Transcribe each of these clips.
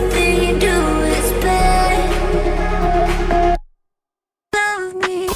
everything you do is bad. Love me.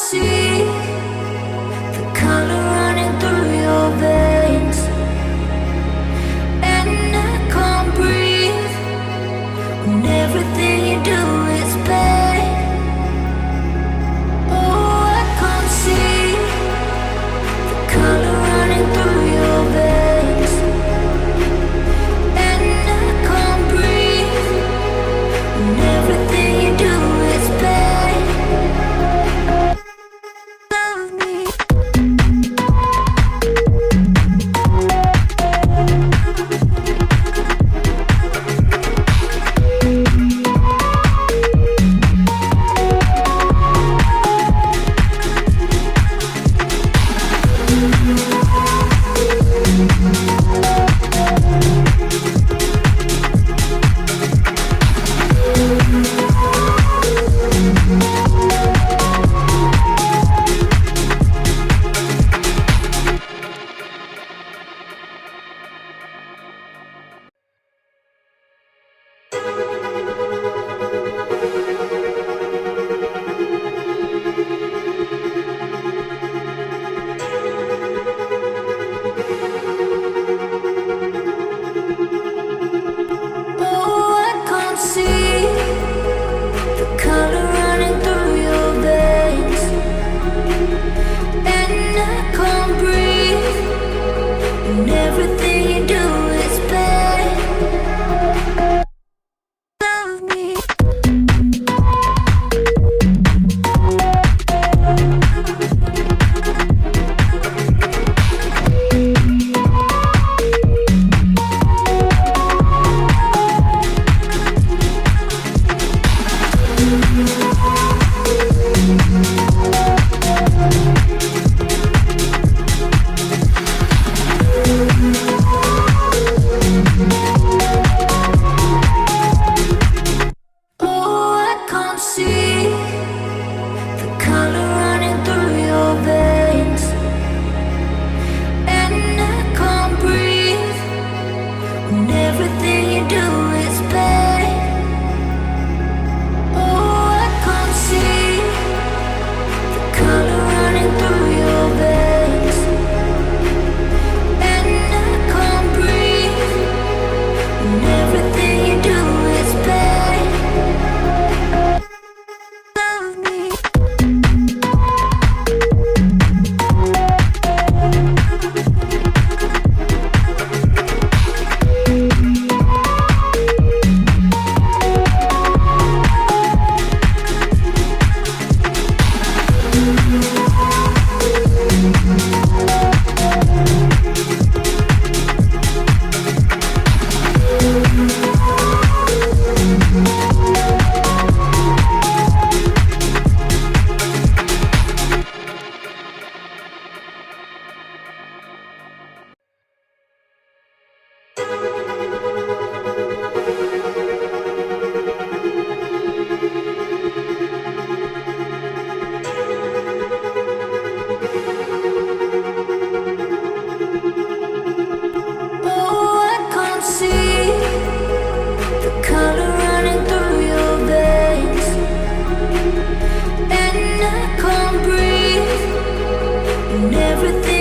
see the color running through your veins, and I can't breathe when everything you do is pain. Oh, I can't see the color running through your veins, and I can't breathe when everything you do is pain. Love me. Oh, I can't see the color running through your veins, and I can't breathe when everything you do is pain. Love me. Oh, I can't see the color running through your veins, and I can't breathe when everything you do is pain. Oh, I can't see the color running through your veins, and I can't breathe when everything you do is pain. Love me. Oh, I can't see the color running through your veins, and I can't breathe when everything